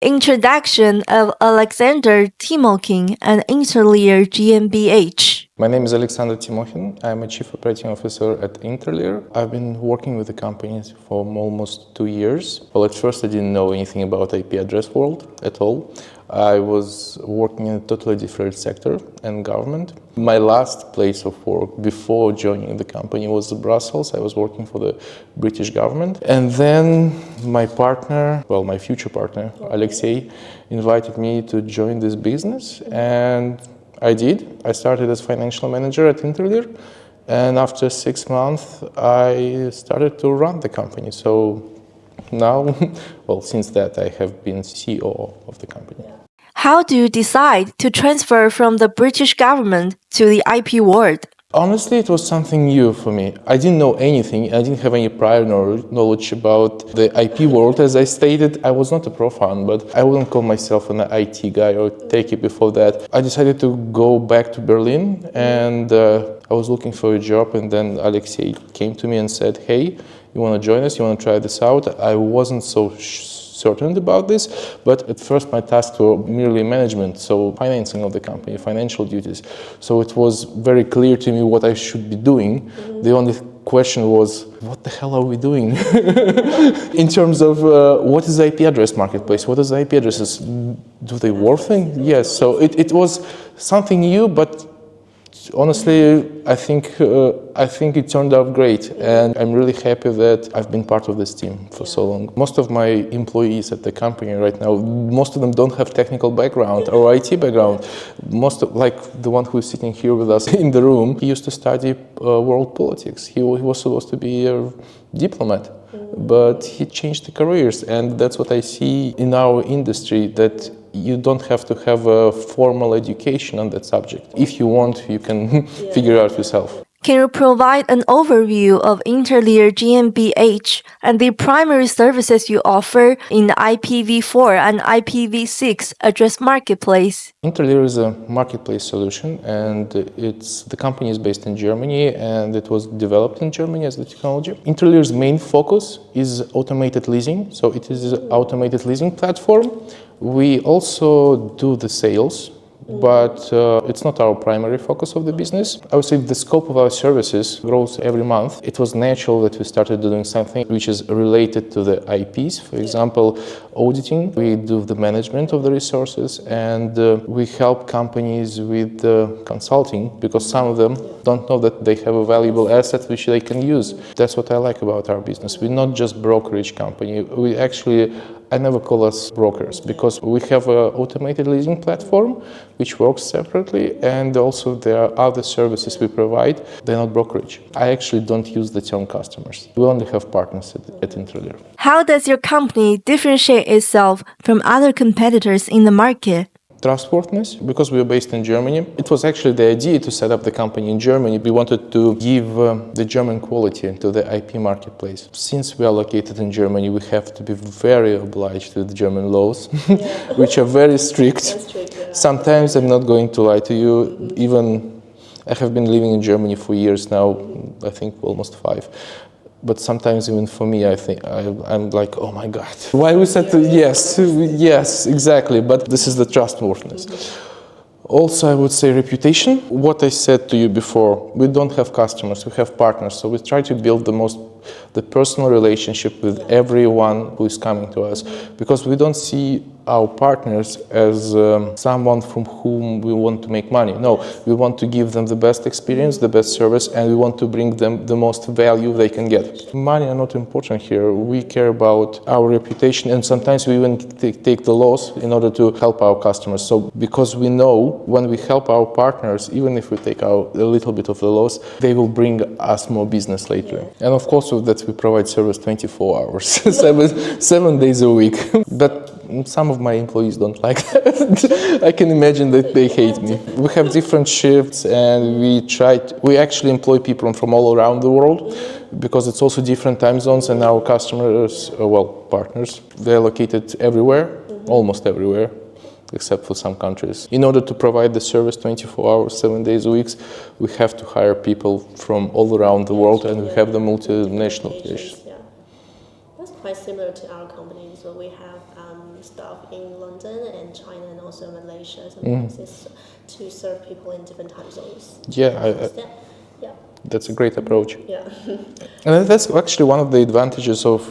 Introduction of Alexander Timokhin and InterLIR GmbH. My name is Alexander Timokhin. I'm a Chief Operating Officer at InterLIR. I've been working with the company for almost 2 years. Well, at first I didn't know anything about IP address world at all. I was working in a totally different sector and government. My last place of work before joining the company was Brussels. I was working for the British government. And then my partner, well, my future partner, Alexei, invited me to join this business, and I did. I started as financial manager at InterLIR, and after 6 months, I started to run the company. So now, well, since that, I have been CEO of the company. How do you decide to transfer from the British government to the IP world? Honestly, it was something new for me. I didn't know anything. I didn't have any prior knowledge about the IP world. As I stated, I was not a profound, but I wouldn't call myself an IT guy or techie before that. I decided to go back to Berlin, and I was looking for a job, and then Alexei came to me and said, "Hey, you want to join us? You want to try this out?" I wasn't so certain about this, but at first my tasks were merely management, so financing of the company, financial duties. So it was very clear to me what I should be doing. The only question was, what the hell are we doing? In terms of what is the IP address marketplace? What is the IP addresses? Do they worth things? Yes, so it was something new, but honestly, I think it turned out great, and I'm really happy that I've been part of this team for so long. Most of my employees at the company right now, most of them don't have technical background or IT background. Like the one who is sitting here with us in the room, he used to study world politics. He was supposed to be a diplomat, but he changed the careers, and that's what I see in our industry, that you don't have to have a formal education on that subject. If you want, you can figure it out yourself. Can you provide an overview of InterLIR GmbH and the primary services you offer in the IPv4 and IPv6 address marketplace? InterLIR is a marketplace solution, and the company is based in Germany, and it was developed in Germany as the technology. InterLIR's main focus is automated leasing, so it is an automated leasing platform. We also do the sales, but it's not our primary focus of the business. I would say the scope of our services grows every month. It was natural that we started doing something which is related to the IPs. For example, auditing. We do the management of the resources, and we help companies with consulting, because some of them don't know that they have a valuable asset which they can use. That's what I like about our business. We're not just brokerage company. I never call us brokers, because we have an automated leasing platform which works separately, and also there are other services we provide. They're not brokerage. I actually don't use the term customers. We only have partners at InterLIR. How does your company differentiate itself from other competitors in the market? Trustworthiness, because we are based in Germany. It was actually the idea to set up the company in Germany. We wanted to give the German quality to the IP marketplace. Since we are located in Germany, we have to be very obliged to the German laws, which are very strict. Sometimes, I'm not going to lie to you, even I have been living in Germany for years now, I think almost 5. But sometimes even for me, I think I'm like, oh my God, why we said yes, exactly. But this is the trustworthiness. Also, I would say reputation. What I said to you before, we don't have customers, we have partners. So we try to build the personal relationship with everyone who is coming to us, because we don't see our partners as someone from whom we want to make money. No, we want to give them the best experience, the best service, and we want to bring them the most value they can get. Money are not important here. We care about our reputation, and sometimes we even take the loss in order to help our customers. So because we know when we help our partners, even if we take out a little bit of the loss, they will bring us more business later. And of course, with that, we provide service 24 hours, 7 days a week. But some of my employees don't like that. I can imagine that they hate me. We have different shifts, and we actually employ people from all around the world, because it's also different time zones, and our customers, partners, they're located everywhere, almost everywhere, except for some countries. In order to provide the service 24 hours, 7 days a week, we have to hire people from all around the world, and we have the multinational. quite similar to our company. So we have staff in London and China and also Malaysia sometimes to serve people in different time zones. Yeah, Yeah. that's a great approach. Yeah. And that's actually one of the advantages of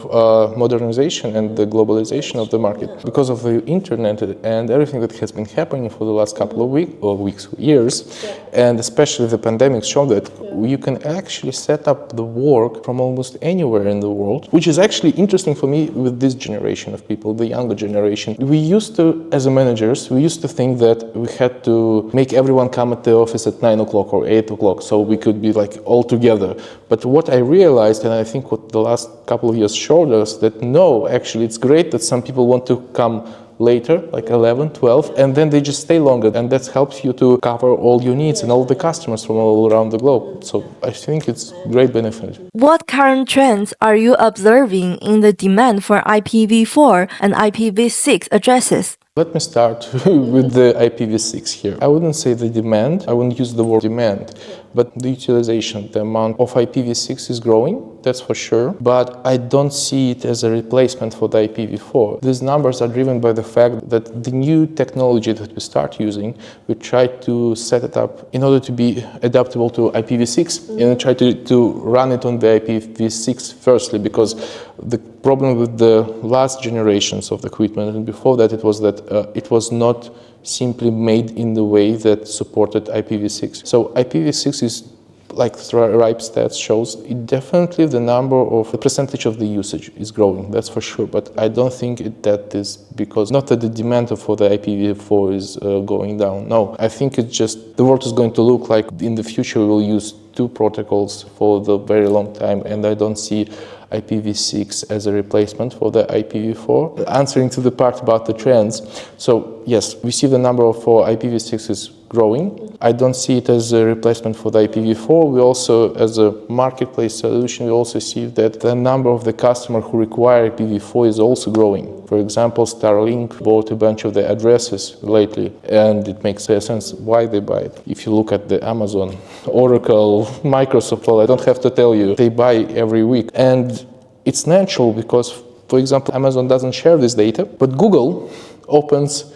modernization and the globalization of the market. Because of the internet and everything that has been happening for the last couple of years, and especially the pandemic showed that you can actually set up the work from almost anywhere in the world, which is actually interesting for me with this generation of people, the younger generation. We used to, as a managers, we used to think that we had to make everyone come at the office at 9 o'clock or 8 o'clock so we could be like all together. But what I realized, and I think what the last couple of years showed us, that no, actually it's great that some people want to come later, like 11, 12, and then they just stay longer, and that helps you to cover all your needs and all the customers from all around the globe. So I think it's great benefit. What current trends are you observing in the demand for IPv4 and IPv6 addresses? Let me start with the IPv6 here. I wouldn't say the demand, I wouldn't use the word demand, but the utilization, the amount of IPv6 is growing, that's for sure, but I don't see it as a replacement for the IPv4. These numbers are driven by the fact that the new technology that we start using, we try to set it up in order to be adaptable to IPv6 and try to run it on the IPv6 firstly, because the problem with the last generations of the equipment and before that it was not simply made in the way that supported IPv6. So IPv6 is, like RIPE stats shows, it definitely the percentage of the usage is growing, that's for sure, but I don't think that is because, not that the demand for the IPv4 is going down, no. I think it's just the world is going to look like in the future we will use two protocols for the very long time, and I don't see IPv6 as a replacement for the IPv4. Answering to the part about the trends, so yes, we see the number for IPv6 is growing. I don't see it as a replacement for the IPv4. We also, as a marketplace solution, we also see that the number of the customers who require IPv4 is also growing. For example, Starlink bought a bunch of the addresses lately, and it makes sense why they buy it. If you look at the Amazon, Oracle, Microsoft, well, I don't have to tell you, they buy every week. And it's natural because, for example, Amazon doesn't share this data, but Google opens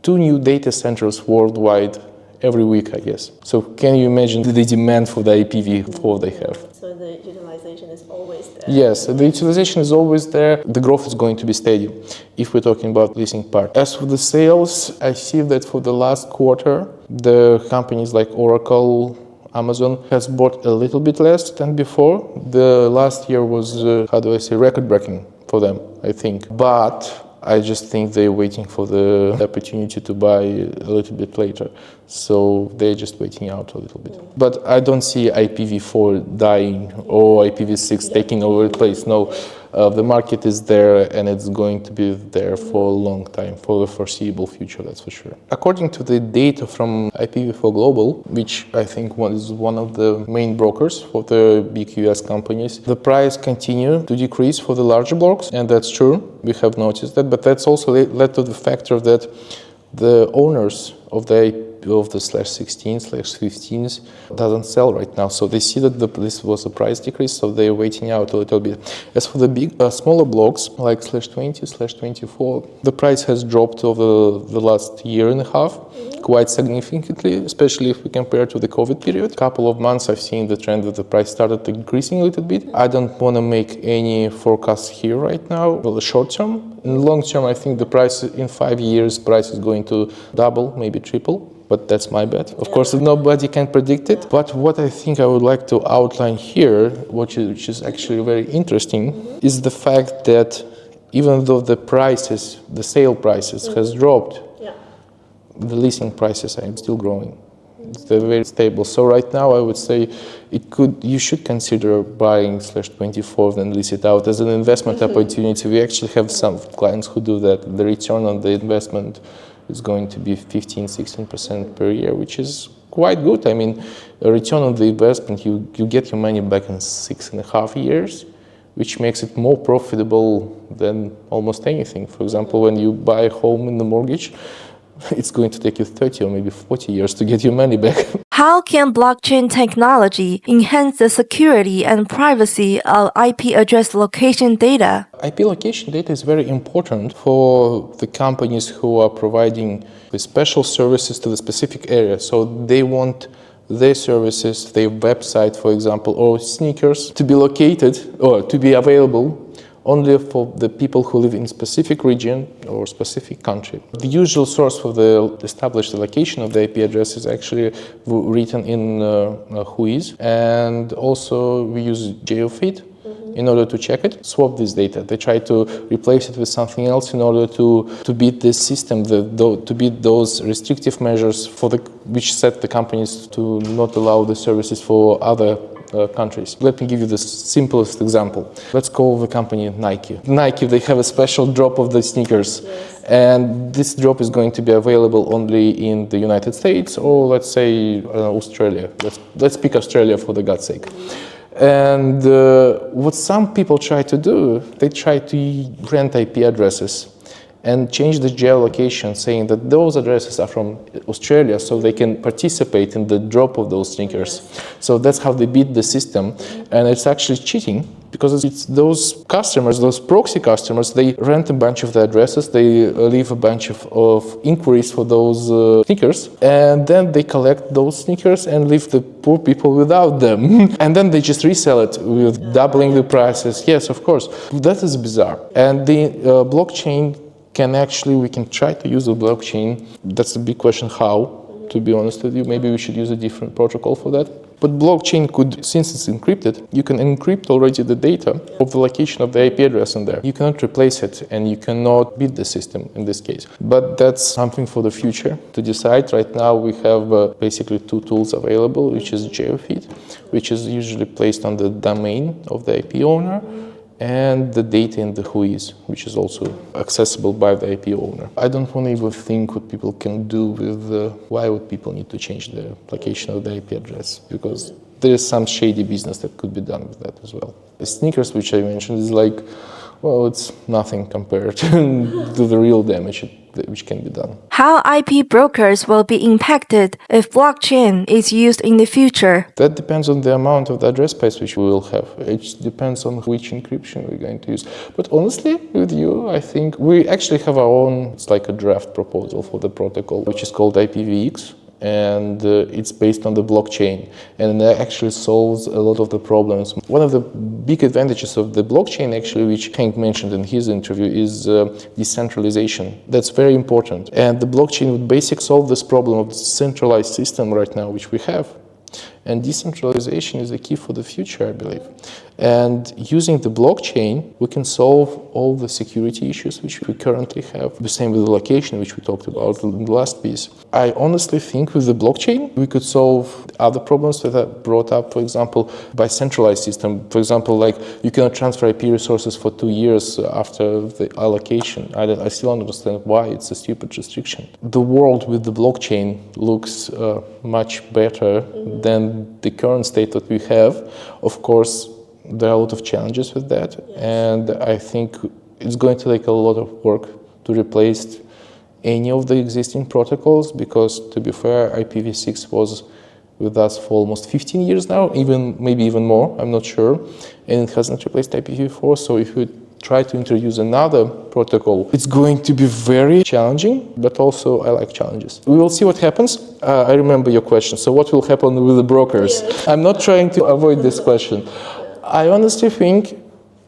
2 new data centers worldwide every week, I guess. So can you imagine the demand for the IPv4 they have? So the utilization is always there. Yes, the utilization is always there. The growth is going to be steady if we're talking about leasing part. As for the sales, I see that for the last quarter, the companies like Oracle, Amazon has bought a little bit less than before. The last year was, record-breaking for them, I think. But I just think they're waiting for the opportunity to buy a little bit later. So they're just waiting out a little bit. But I don't see IPv4 dying or IPv6 taking over the place. No, the market is there and it's going to be there for a long time, for the foreseeable future, that's for sure. According to the data from IPv4 Global, which I think is one of the main brokers for the big US companies, the price continues to decrease for the larger blocks, and that's true. We have noticed that, but that's also led to the factor that the owners of the /16/15s doesn't sell right now, so they see that this was a price decrease, so they're waiting out a little bit. As for the smaller blocks like /20, /24, the price has dropped over the last year and a half quite significantly, especially if we compare to the COVID period. Couple of months I've seen the trend that the price started increasing a little bit. I don't want to make any forecasts here right now. Well, the short term, in the long term, I think the price in 5 years price is going to double, maybe triple. But that's my bet. Of course, nobody can predict it. But what I think I would like to outline here, which is actually very interesting, is the fact that even though the sale prices has dropped, the leasing prices are still growing. They're very stable. So right now, I would say you should consider buying /24 and lease it out as an investment opportunity. We actually have some clients who do that. The return on the investment is going to be 15-16% per year, which is quite good. I mean, a return on the investment, you get your money back in 6.5 years, which makes it more profitable than almost anything. For example, when you buy a home in the mortgage, it's going to take you 30 or maybe 40 years to get your money back. How can blockchain technology enhance the security and privacy of IP address location data? IP location data is very important for the companies who are providing the special services to the specific area. So they want their services, their website, for example, or sneakers to be located or to be available only for the people who live in specific region or specific country. The usual source for the established location of the IP address is actually written in WHOIS, and also we use geographic in order to check it, swap this data. They try to replace it with something else in order to beat this system, to beat those restrictive measures which set the companies to not allow the services for other countries. Let me give you the simplest example. Let's call the company Nike. Nike, they have a special drop of the sneakers. Yes. And this drop is going to be available only in the United States or let's say Australia. Let's pick Australia for the God's sake. And what some people try to do, they try to rent IP addresses and change the geolocation, saying that those addresses are from Australia, so they can participate in the drop of those sneakers. So that's how they beat the system, and it's actually cheating because it's those customers, those proxy customers, they rent a bunch of the addresses, they leave a bunch of inquiries for those sneakers, and then they collect those sneakers and leave the poor people without them. And then they just resell it with doubling the prices. Yes, of course. That is bizarre. And the blockchain we can try to use the blockchain. That's a big question how, to be honest with you. Maybe we should use a different protocol for that. But blockchain could, since it's encrypted, you can encrypt already the data of the location of the IP address in there. You cannot replace it and you cannot beat the system in this case. But that's something for the future to decide. Right now we have basically two tools available, which is geofeed, which is usually placed on the domain of the IP owner, and the data in the WHOIS, which is also accessible by the IP owner. I don't want to even think what people can do with why would people need to change the location of the IP address, because there is some shady business that could be done with that as well. The sneakers, which I mentioned, is like, well, it's nothing compared to the real damage which can be done. How IP brokers will be impacted if blockchain is used in the future? That depends on the amount of the address space which we will have. It depends on which encryption we're going to use. But honestly, with you, I think we actually have our own, it's like a draft proposal for the protocol, which is called IPv6. And it's based on the blockchain, and it actually solves a lot of the problems. One of the big advantages of the blockchain, actually, which Hank mentioned in his interview, is decentralization. That's very important, and the blockchain would basically solve this problem of the centralized system right now, which we have. And decentralization is the key for the future, I believe. And using the blockchain, we can solve all the security issues which we currently have. The same with the location, which we talked about in the last piece. I honestly think with the blockchain, we could solve other problems that are brought up, for example, by centralized system. For example, like you cannot transfer IP resources for 2 years after the allocation. I still don't understand why it's a stupid restriction. The world with the blockchain looks much better than the current state that we have. Of course, there are a lot of challenges with that, and I think it's going to take a lot of work to replace any of the existing protocols, because to be fair, IPv6 was with us for almost 15 years now, maybe even more, I'm not sure, and it hasn't replaced IPv4, so if we try to introduce another protocol, it's going to be very challenging, but also I like challenges. We will see what happens. I remember your question, so what will happen with the brokers? Yes. I'm not trying to avoid this question. I honestly think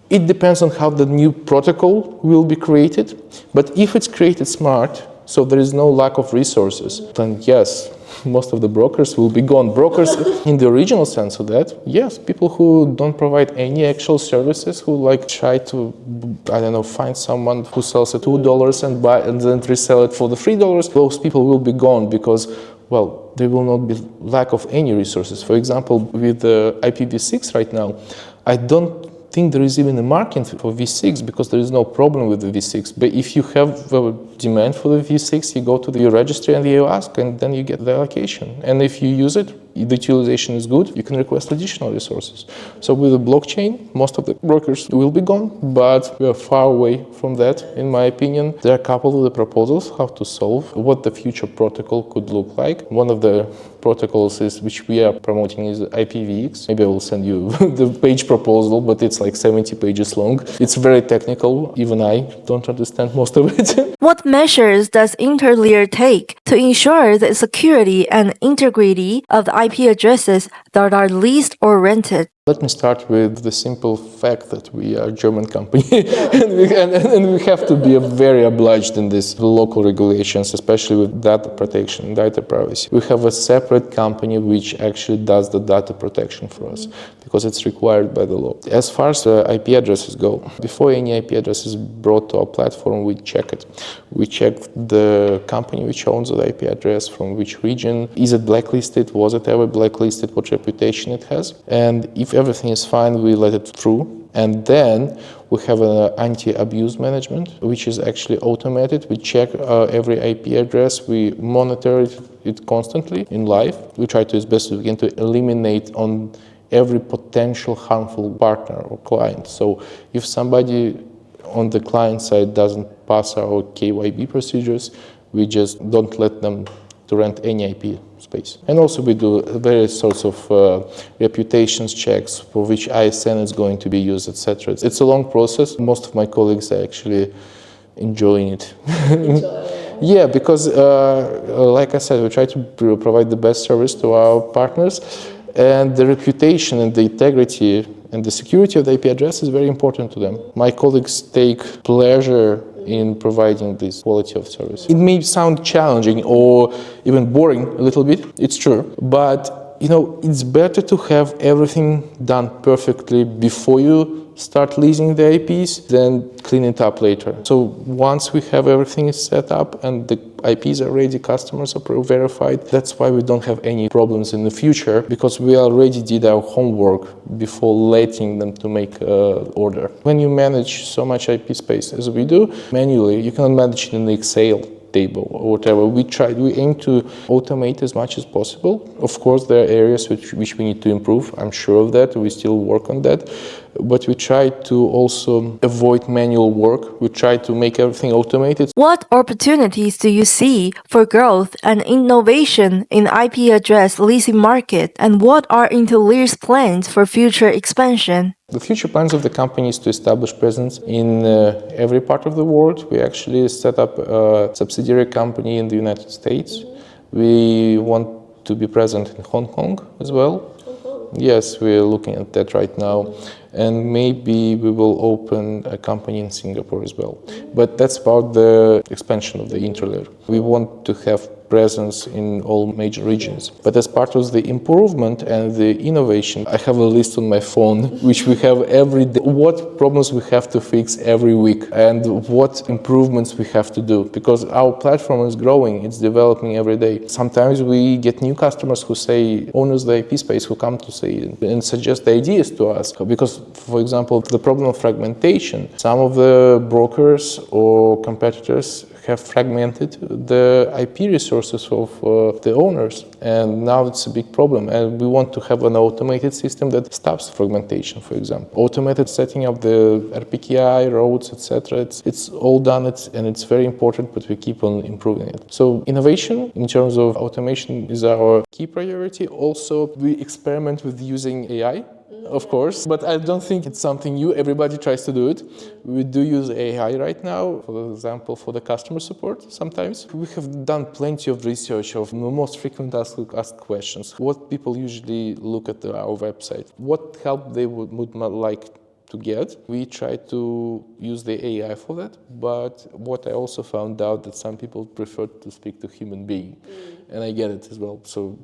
it depends on how the new protocol will be created, but if it's created smart, so there is no lack of resources, then yes, most of the brokers will be gone. Brokers in the original sense of that, yes, people who don't provide any actual services, who like try to, I don't know, find someone who sells at $2 and buy and then resell it for the $3, those people will be gone because, well, there will not be lack of any resources. For example, with the IPv6 right now, I don't think there is even a market for V6 because there is no problem with the V6. But if you have a demand for the V6, you go to your registry and you ask, and then you get the allocation. And if you use it, the utilization is good, you can request additional resources. So with the blockchain, most of the brokers will be gone, but we are far away from that, in my opinion. There are a couple of the proposals how to solve what the future protocol could look like. One of the protocols which we are promoting is IPv6. Maybe I will send you the page proposal, but it's like 70 pages long. It's very technical. Even I don't understand most of it. What measures does InterLIR take to ensure the security and integrity of the IP addresses that are leased or rented? Let me start with the simple fact that we are a German company and we have to be very obliged in these local regulations, especially with data protection and data privacy. We have a separate company which actually does the data protection for us because it's required by the law. As far as the IP addresses go, before any IP address is brought to our platform, we check it. We check the company which owns the IP address, from which region, is it blacklisted, was it ever blacklisted, what reputation it has, and if everything is fine, we let it through. And then we have an anti-abuse management, which is actually automated. We check every IP address, we monitor it constantly in live. We try to, as best as we can, to eliminate on every potential harmful partner or client. So if somebody on the client side doesn't pass our KYB procedures, we just don't let them to rent any IP space. And also we do various sorts of reputations checks for which ISN is going to be used, etc. It's a long process. Most of my colleagues are actually enjoying it. Yeah, because like I said, we try to provide the best service to our partners, and the reputation and the integrity and the security of the IP address is very important to them. My colleagues take pleasure in providing this quality of service. It may sound challenging or even boring a little bit, it's true, but it's better to have everything done perfectly before you start leasing the IPs than clean it up later. So once we have everything set up and the IPs are ready, customers are verified, that's why we don't have any problems in the future, because we already did our homework before letting them to make an order. When you manage so much IP space as we do, manually, you cannot manage it in the Excel table or whatever. We aim to automate as much as possible. Of course, there are areas which we need to improve. I'm sure of that. We still work on that. But we try to also avoid manual work. We try to make everything automated. What opportunities do you see for growth and innovation in IP address leasing market, and what are InterLIR's plans for future expansion? The future plans of the company is to establish presence in every part of the world. We actually set up a subsidiary company in the United States. We want to be present in Hong Kong as well. Yes, we're looking at that right now. And maybe we will open a company in Singapore as well. But that's about the expansion of the InterLIR. We want to have presence in all major regions. But as part of the improvement and the innovation, I have a list on my phone which we have every day. What problems we have to fix every week and what improvements we have to do. Because our platform is growing, it's developing every day. Sometimes we get new customers who say, owners of the IP space, who come to say and suggest ideas to us. Because, for example, the problem of fragmentation, some of the brokers or competitors have fragmented the IP resources of the owners, and now it's a big problem, and we want to have an automated system that stops fragmentation, for example. Automated setting up the RPKI, roads, etc. It's all done, and it's very important, but we keep on improving it. So innovation in terms of automation is our key priority. Also, we experiment with using AI. Of course, but I don't think it's something new. Everybody tries to do it. We do use AI right now, for example, for the customer support sometimes. We have done plenty of research of the most frequent asked questions. What people usually look at our website. What help they would like to get. We try to use the AI for that, but what I also found out that some people prefer to speak to human being, and I get it as well. So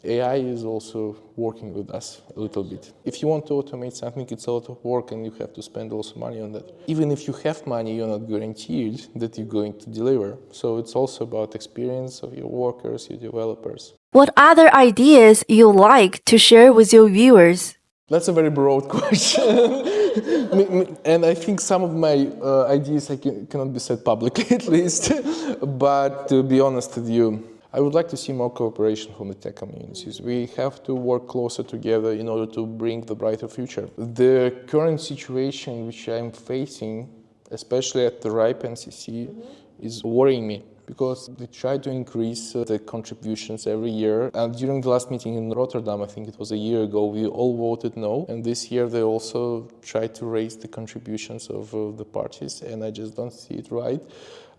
AI is also working with us a little bit. If you want to automate something, it's a lot of work and you have to spend also money on that. Even if you have money, you're not guaranteed that you're going to deliver. So it's also about experience of your workers, your developers. What other ideas you like to share with your viewers? That's a very broad question. And I think some of my ideas cannot be said publicly at least. But to be honest with you, I would like to see more cooperation from the tech communities. We have to work closer together in order to bring the brighter future. The current situation which I'm facing, especially at the RIPE NCC, is worrying me, because they try to increase the contributions every year. And during the last meeting in Rotterdam, I think it was a year ago, we all voted no. And this year they also tried to raise the contributions of the parties, and I just don't see it right.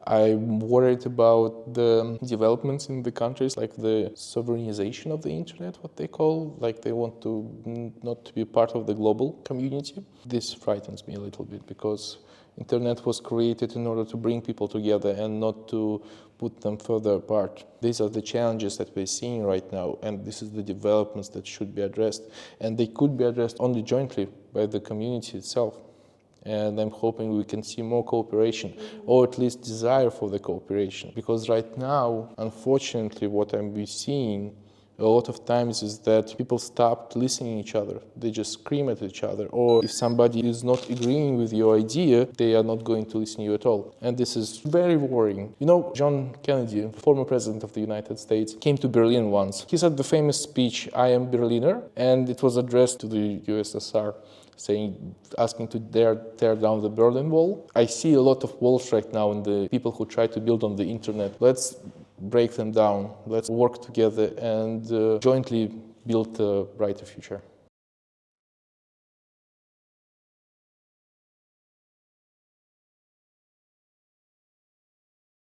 I'm worried about the developments in the countries, like the sovereignization of the internet, what they call, like they want to not to be part of the global community. This frightens me a little bit, because internet was created in order to bring people together and not to put them further apart. These are the challenges that we're seeing right now, and this is the developments that should be addressed. And they could be addressed only jointly by the community itself. And I'm hoping we can see more cooperation, or at least desire for the cooperation. Because right now, unfortunately, what I'm seeing a lot of times is that people stopped listening to each other. They just scream at each other. Or if somebody is not agreeing with your idea, they are not going to listen to you at all. And this is very worrying. You know, John Kennedy, former president of the United States, came to Berlin once. He said the famous speech, "I am Berliner," and it was addressed to the USSR. Asking to tear down the Berlin Wall. I see a lot of walls right now in the people who try to build on the internet. Let's break them down. Let's work together and jointly build a brighter future.